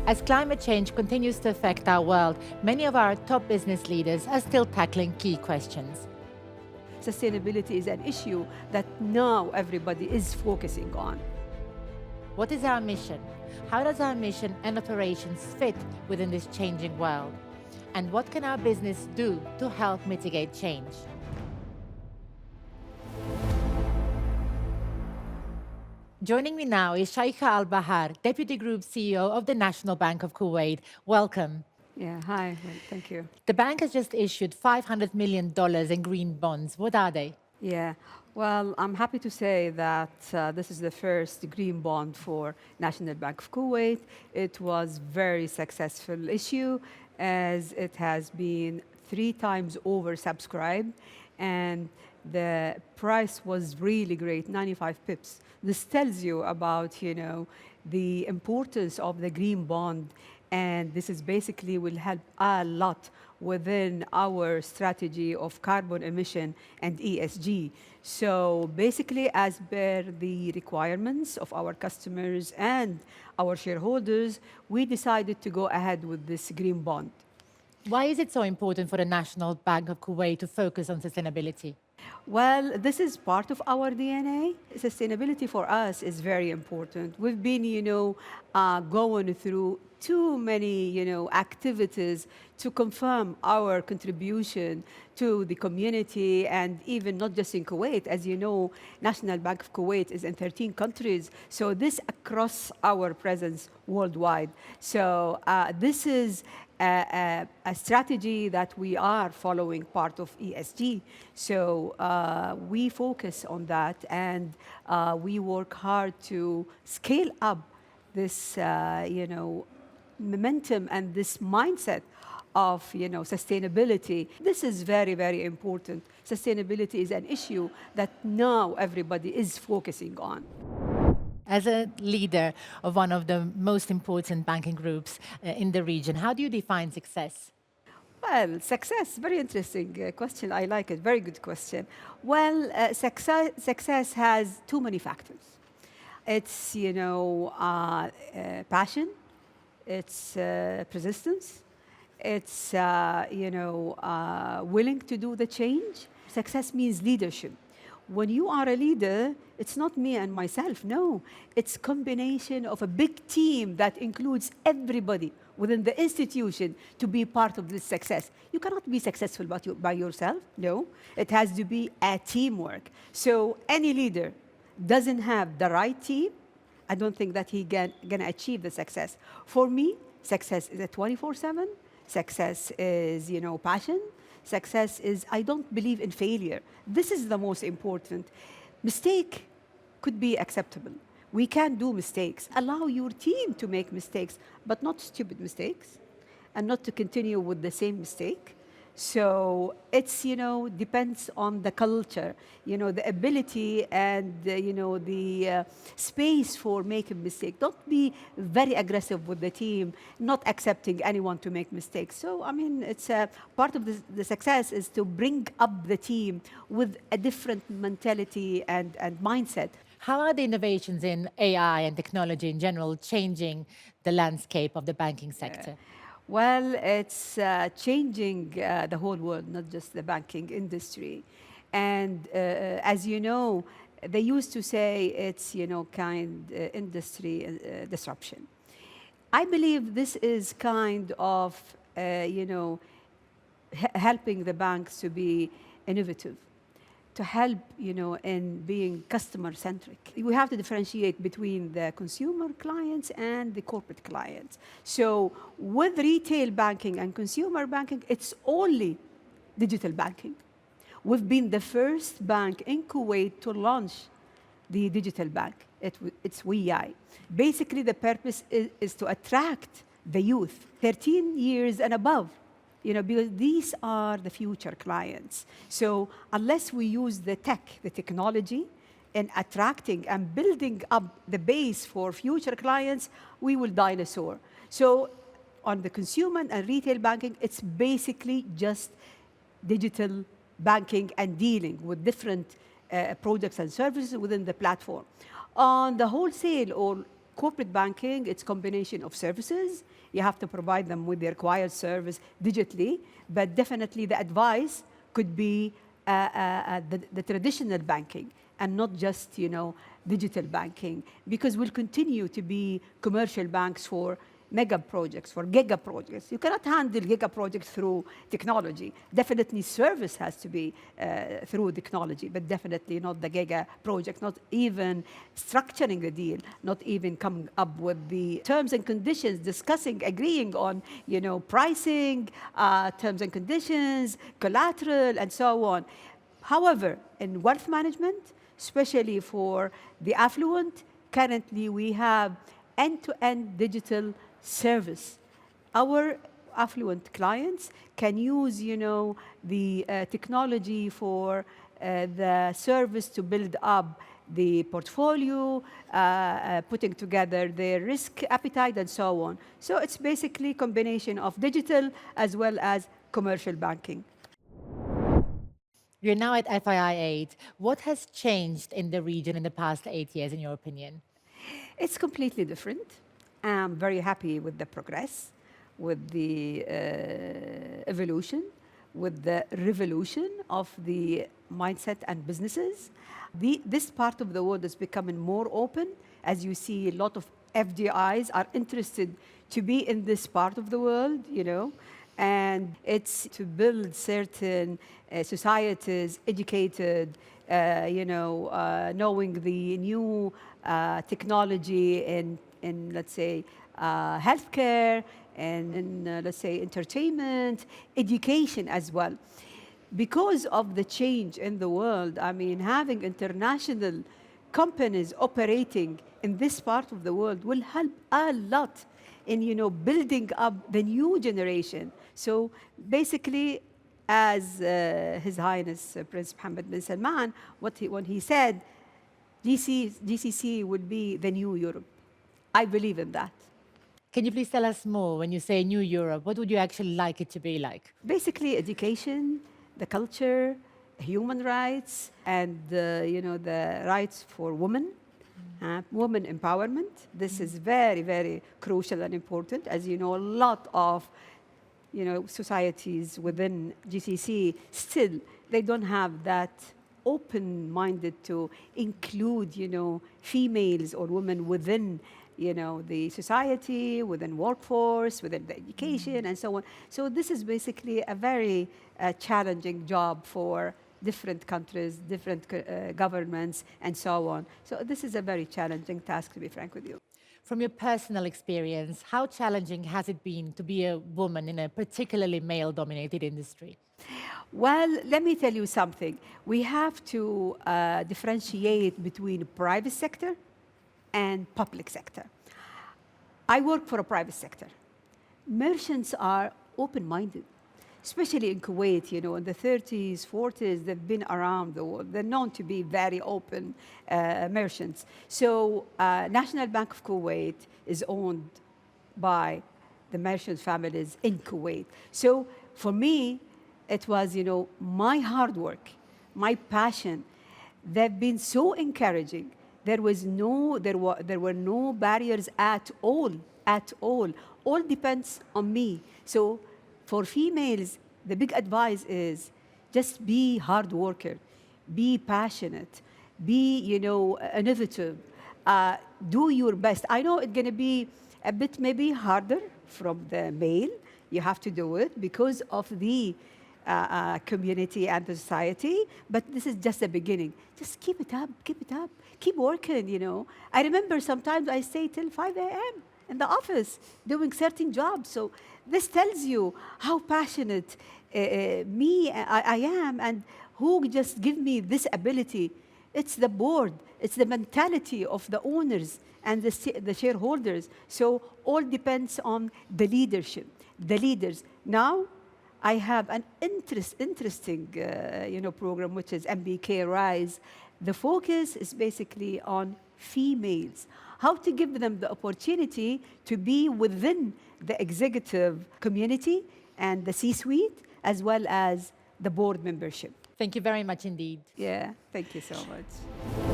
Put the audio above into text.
As climate change continues to affect our world, many of our top business leaders are still tackling key questions. Sustainability is an issue that now everybody is focusing on. What is our mission? How does our mission and operations fit within this changing world? And what can our business do to help mitigate change? Joining me now is Shaikha Al Bahar, Deputy Group CEO of the National Bank of Kuwait. Welcome. Yeah, hi, well, thank you. The bank has just issued $500 million in green bonds. What are they? Yeah, well, I'm happy to say that this is the first green bond for National Bank of Kuwait. It was very successful issue as it has been 3 times oversubscribed and the price was really great, 95 pips. This tells you about, the importance of the green bond, and this is basically will help a lot within our strategy of carbon emission and ESG. So basically, as per the requirements of our customers and our shareholders, we decided to go ahead with this green bond. Why is it so important for the National Bank of Kuwait to focus on sustainability? Well, this is part of our DNA. Sustainability for us is very important. We've been, going through too many, activities to confirm our contribution to the community and even not just in Kuwait. As you know, National Bank of Kuwait is in 13 countries. So this across our presence worldwide. So this is a strategy that we are following part of ESG. So we focus on that and we work hard to scale up this, momentum and this mindset of, sustainability. This is very, very important. Sustainability is an issue that now everybody is focusing on. As a leader of one of the most important banking groups in the region, how do you define success? Well, success, very interesting question. I like it. Very good question. Well, success has too many factors. It's, passion, it's persistence, it's, willing to do the change. Success means leadership. When you are a leader, it's not me and myself, no. It's combination of a big team that includes everybody within the institution to be part of this success. You cannot be successful by yourself, no. It has to be a teamwork. So any leader doesn't have the right team, I don't think that he gonna achieve the success. For me, success is a 24/7. Success is, passion. Success is, I don't believe in failure. This is the most important. Mistake could be acceptable. We can do mistakes. Allow your team to make mistakes, but not stupid mistakes, and not to continue with the same mistake. So it's, depends on the culture, the ability and, the space for making mistakes. Don't be very aggressive with the team, not accepting anyone to make mistakes. So, it's part of the success is to bring up the team with a different mentality and mindset. How are the innovations in AI and technology in general changing the landscape of the banking sector? Well, it's changing the whole world, not just the banking industry. And as you know, they used to say it's, industry disruption. I believe this is kind of, helping the banks to be innovative, to help, in being customer-centric. We have to differentiate between the consumer clients and the corporate clients. So with retail banking and consumer banking, it's only digital banking. We've been the first bank in Kuwait to launch the digital bank. It's WeEye. Basically, the purpose is to attract the youth, 13 years and above, because these are the future clients. So unless we use the technology in attracting and building up the base for future clients, we will dinosaur. So on the consumer and retail banking, it's basically just digital banking and dealing with different products and services within the platform. On the wholesale or corporate banking, it's combination of services. You have to provide them with the required service digitally, but definitely the advice could be the traditional banking and not just, digital banking, because we'll continue to be commercial banks for mega projects, for giga projects. You cannot handle giga projects through technology. Definitely service has to be through technology, but definitely not the giga project, not even structuring the deal, not even coming up with the terms and conditions, discussing, agreeing on, pricing, terms and conditions, collateral, and so on. However, in wealth management, especially for the affluent, currently we have end-to-end digital service. Our affluent clients can use, the technology for the service to build up the portfolio, putting together their risk appetite, and so on. So it's basically a combination of digital as well as commercial banking. You're now at FII 8. What has changed in the region in the past 8 years, in your opinion? It's completely different. I'm very happy with the progress, with the evolution, with the revolution of the mindset and businesses. This part of the world is becoming more open. As you see, a lot of FDIs are interested to be in this part of the world, and it's to build certain societies educated, knowing the new technology in let's say, healthcare, and in, let's say, entertainment, education as well. Because of the change in the world, having international companies operating in this part of the world will help a lot in, building up the new generation. So basically, as His Highness Prince Mohammed bin Salman, when he said, GCC will be the new Europe. I believe in that. Can you please tell us more when you say New Europe? What would you actually like it to be like? Basically, education, the culture, human rights, and the rights for women, women empowerment. This is very, very crucial and important. As you know, a lot of societies within GCC still they don't have that open-minded to include females or women within the society, within workforce, within the education, and so on. So this is basically a very challenging job for different countries, different governments, and so on. So this is a very challenging task, to be frank with you. From your personal experience, how challenging has it been to be a woman in a particularly male-dominated industry? Well, let me tell you something. We have to differentiate between private sector and public sector. I work for a private sector. Merchants are open-minded, especially in Kuwait, in the 30s, 40s, they've been around the world. They're known to be very open merchants. So National Bank of Kuwait is owned by the merchant families in Kuwait. So for me, it was, my hard work, my passion. They've been so encouraging. There were no barriers at all, at all. All depends on me. So for females, the big advice is just be hard worker, be passionate, be, innovative, do your best. I know it's going to be a bit maybe harder from the male. You have to do it because of the community and the society, but this is just the beginning. Just keep it up, keep working, I remember sometimes I stay till 5 a.m. in the office doing certain jobs. So this tells you how passionate I am and who just give me this ability. It's the board, it's the mentality of the owners and the shareholders. So all depends on the leadership, the leaders. Now, I have an interesting program, which is MBK Rise. The focus is basically on females, how to give them the opportunity to be within the executive community and the C-suite, as well as the board membership. Thank you very much indeed. Yeah, thank you so much.